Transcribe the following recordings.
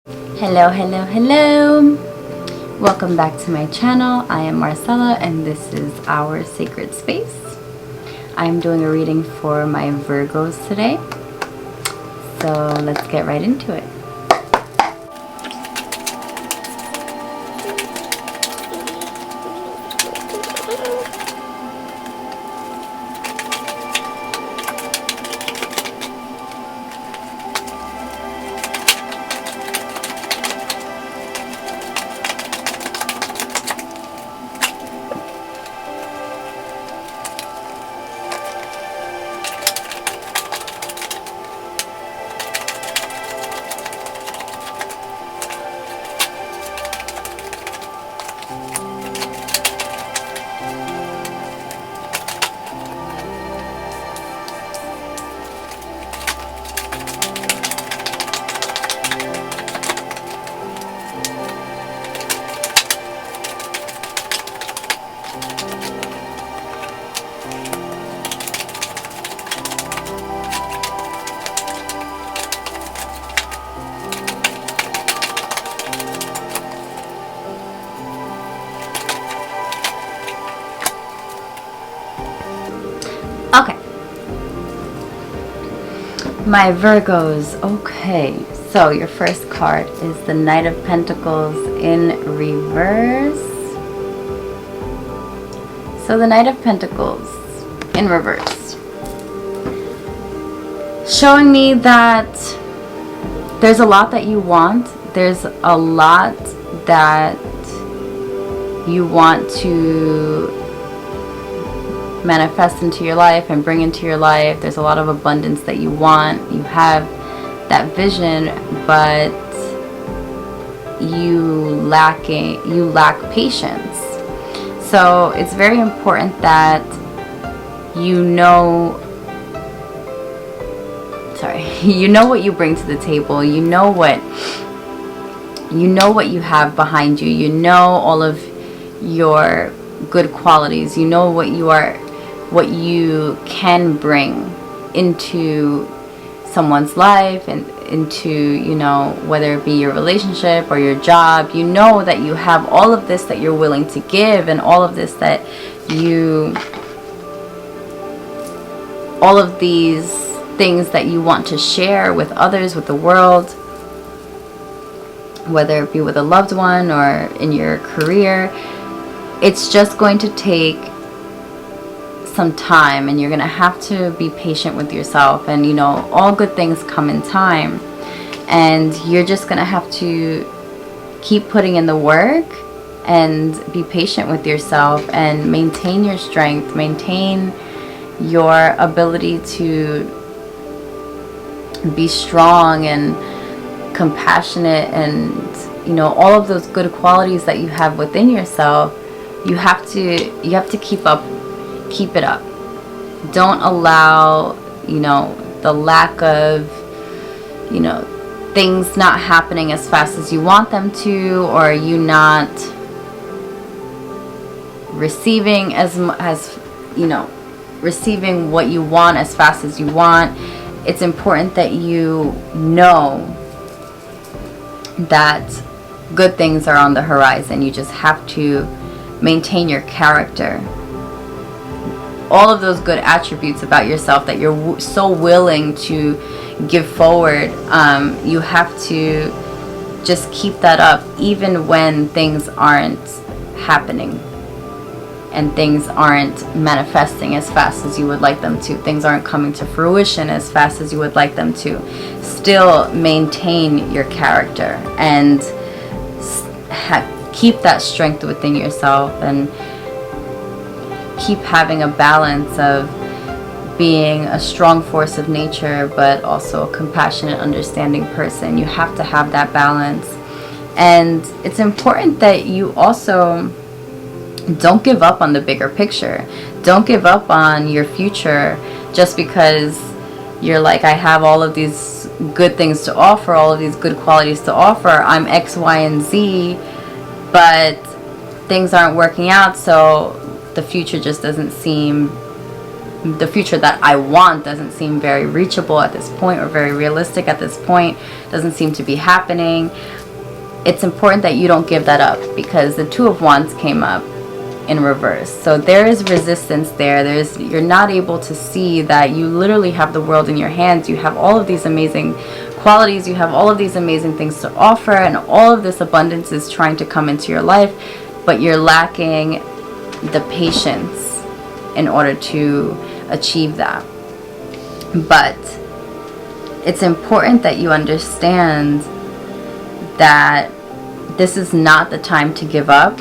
Hello, hello, hello. Welcome back to my channel. I am Marcella and this is our sacred space. I'm doing a reading for my Virgos today. So let's get right into it. Okay. My Virgos. Okay. So your first card is the Knight of Pentacles in reverse. So the Knight of Pentacles in reverse. Showing me that there's a lot that you want. There's a lot that you want to manifest into your life and bring into your life. There's a lot of abundance that you want. You have that vision, but you lack patience. So it's very important that you know what you bring to the table. You know what you have behind you. You know all of your good qualities. You know what you can bring into someone's life and into, whether it be your relationship or your job. You know that you have all of this that you're willing to give, and all of this that all of these things that you want to share with others, with the world, whether it be with a loved one or in your career. It's just going to take some time, and you're going to have to be patient with yourself, and all good things come in time, and you're just going to have to keep putting in the work and be patient with yourself and maintain your strength, maintain your ability to be strong and compassionate, and all of those good qualities that you have within yourself. You have to keep it up. Don't allow the lack of things not happening as fast as you want them to, or you not receiving receiving what you want as fast as you want. It's important that you know that good things are on the horizon. You just have to maintain your character. All of those good attributes about yourself that you're so willing to give forward, you have to just keep that up, even when things aren't happening and things aren't manifesting as fast as you would like them to. Things aren't coming to fruition as fast as you would like them to. Still maintain your character and keep that strength within yourself, and keep having a balance of being a strong force of nature, but also a compassionate, understanding person. You have to have that balance. And it's important that you also don't give up on the bigger picture. Don't give up on your future just because you're like, I have all of these good things to offer, all of these good qualities to offer. I'm X, Y, and Z, but things aren't working out, so the future just doesn't seem, the future that I want doesn't seem very reachable at this point, or very realistic at this point. Doesn't seem to be happening. it's important that you don't give that up, because the Two of Wands came up in reverse. So there is resistance there. You're not able to see that you literally have the world in your hands. You have all of these amazing qualities. You have all of these amazing things to offer, and all of this abundance is trying to come into your life, but you're lacking the patience in order to achieve that. But it's important that you understand that this is not the time to give up.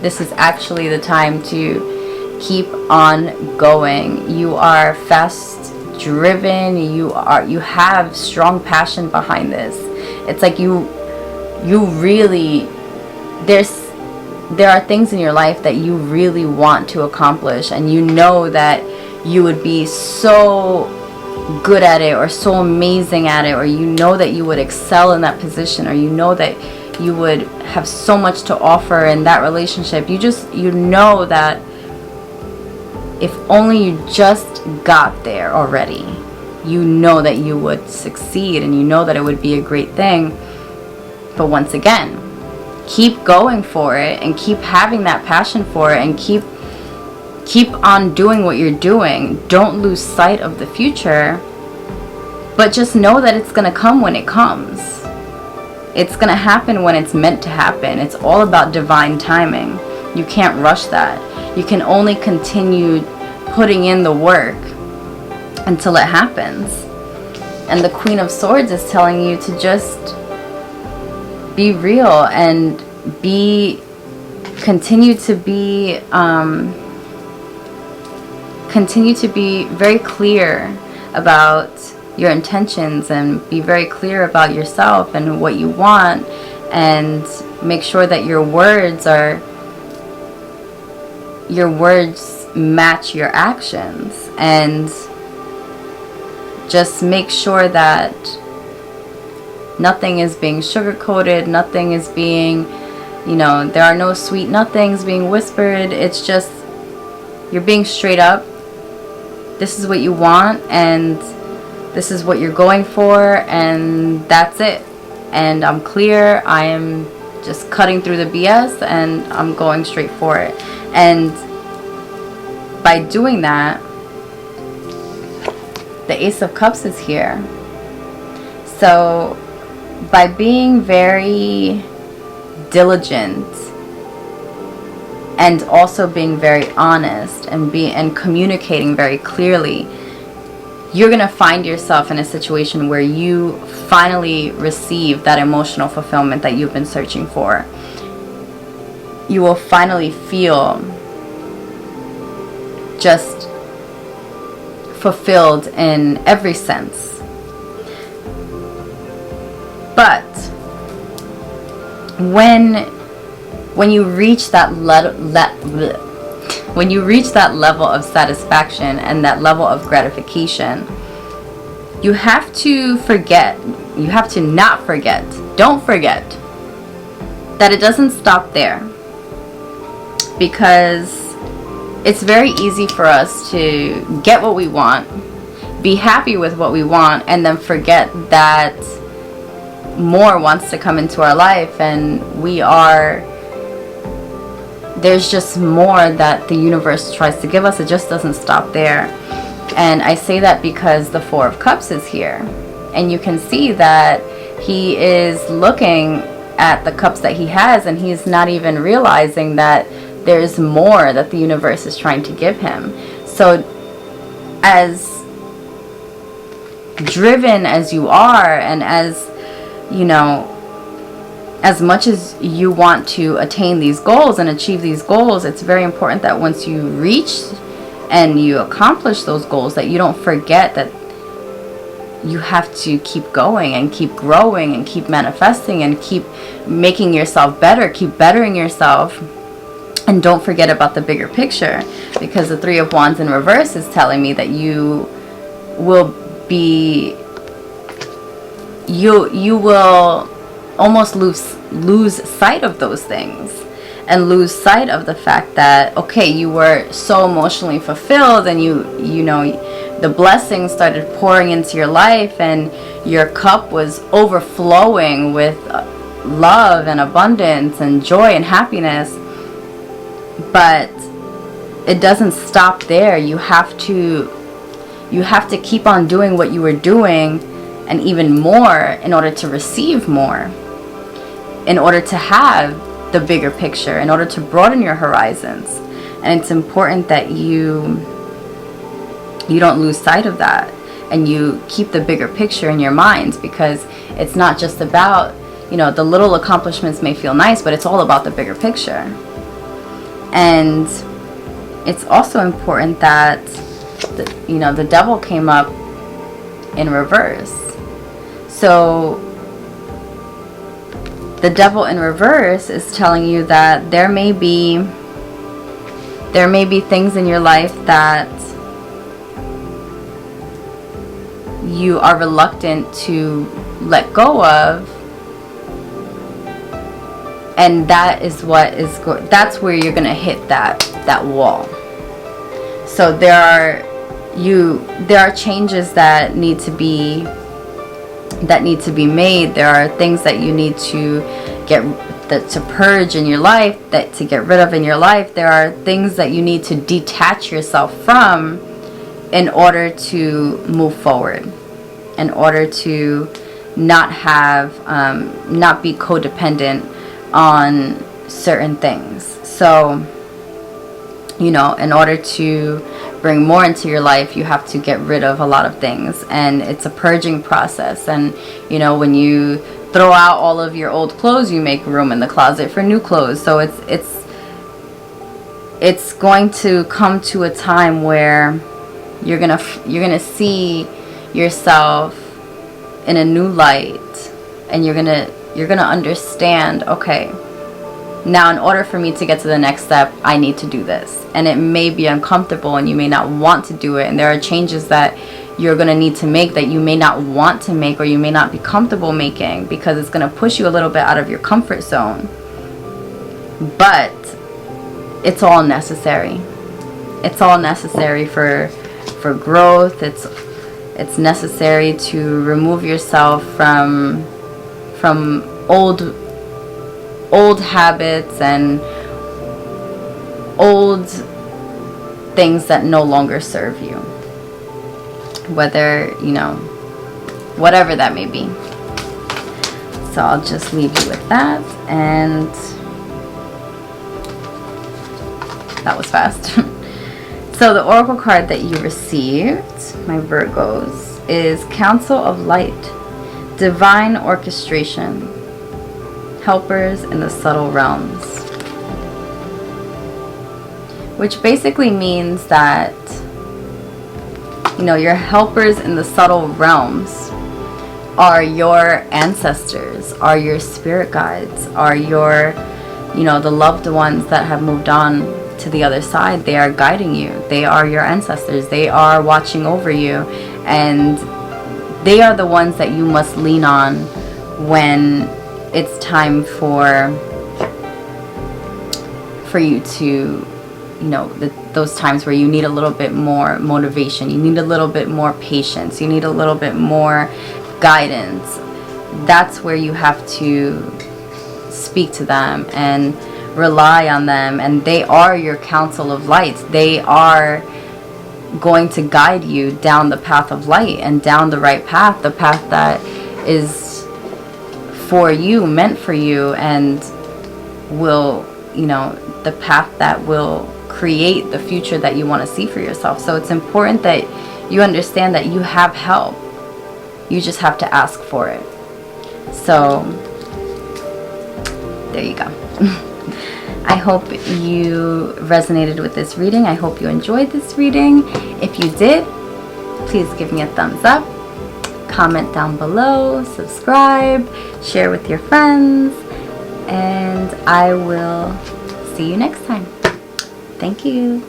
This is actually the time to keep on going. You are fast driven. You have strong passion behind this. It's like you really, there are things in your life that you really want to accomplish, and you know that you would be so good at it, or so amazing at it, or you know that you would excel in that position, or you know that you would have so much to offer in that relationship. You know that if only you just got there already, you know that you would succeed, and you know that it would be a great thing. But once again, keep going for it, and keep having that passion for it, and keep on doing what you're doing. Don't lose sight of the future, but just know that it's going to come when it comes. It's going to happen when it's meant to happen. It's all about divine timing. You can't rush that. You can only continue putting in the work until it happens. And the Queen of Swords is telling you to just be real and continue to be very clear about your intentions, and be very clear about yourself and what you want, and make sure that your words match your actions, and just make sure that nothing is being sugar-coated, nothing is being, there are no sweet nothings being whispered. It's just, you're being straight up. This is what you want, and this is what you're going for, and that's it. And I'm clear. I am just cutting through the BS, and I'm going straight for it. And by doing that, the Ace of Cups is here. So by being very diligent, and also being very honest, and communicating very clearly, you're going to find yourself in a situation where you finally receive that emotional fulfillment that you've been searching for. You will finally feel just fulfilled in every sense. But when you reach that level of satisfaction and that level of gratification, you have to not forget, don't forget that it doesn't stop there. Because it's very easy for us to get what we want, be happy with what we want, and then forget that more wants to come into our life, and there's just more that the universe tries to give us. It just doesn't stop there. And I say that because the Four of Cups is here, and you can see that he is looking at the cups that he has, and he's not even realizing that there's more that the universe is trying to give him. So as driven as you are, and as much as you want to attain these goals and achieve these goals, it's very important that once you reach and you accomplish those goals, that you don't forget that you have to keep going and keep growing and keep manifesting and keep making yourself better, keep bettering yourself. And don't forget about the bigger picture, because the Three of Wands in reverse is telling me that you will almost lose sight of those things, and lose sight of the fact that, okay, you were so emotionally fulfilled, and the blessings started pouring into your life, and your cup was overflowing with love and abundance and joy and happiness. But it doesn't stop there. You have to keep on doing what you were doing, and even more, in order to receive more, in order to have the bigger picture, in order to broaden your horizons. And it's important that you don't lose sight of that, and you keep the bigger picture in your minds, because it's not just about, the little accomplishments may feel nice, but it's all about the bigger picture. And it's also important that the devil came up in reverse. So the devil in reverse is telling you that there may be things in your life that you are reluctant to let go of, and that's where you're gonna hit that wall. So there are changes that need to be made. There are things that you need to to purge in your life, to get rid of in your life. There are things that you need to detach yourself from in order to move forward, in order to not be codependent on certain things. So, in order to bring more into your life, you have to get rid of a lot of things, and it's a purging process. And when you throw out all of your old clothes, you make room in the closet for new clothes. So it's going to come to a time where you're gonna see yourself in a new light, and you're gonna understand, okay, now in order for me to get to the next step, I need to do this. And it may be uncomfortable, and you may not want to do it, and there are changes that you're going to need to make that you may not want to make, or you may not be comfortable making, because it's going to push you a little bit out of your comfort zone. But it's all necessary. It's all necessary for growth. It's necessary to remove yourself from old habits and old things that no longer serve you, whether whatever that may be. So I'll just leave you with that, and that was fast. So the oracle card that you received, my Virgos, is Council of Light, Divine Orchestration, Helpers in the Subtle Realms, which basically means that your helpers in the subtle realms are your ancestors, are your spirit guides, are your the loved ones that have moved on to the other side. They are guiding you. They are your ancestors. They are watching over you, and they are the ones that you must lean on when it's time for you to those times where you need a little bit more motivation, you need a little bit more patience, you need a little bit more guidance. That's where you have to speak to them and rely on them, and they are your council of lights. They are going to guide you down the path of light and down the right path, the path that is for you, meant for you, and will the path that will create the future that you want to see for yourself. So it's important that you understand that you have help. You just have to ask for it. So there you go. I hope you resonated with this reading. I hope you enjoyed this reading. If you did, please give me a thumbs up, comment down below, subscribe, share with your friends, and I will see you next time. Thank you.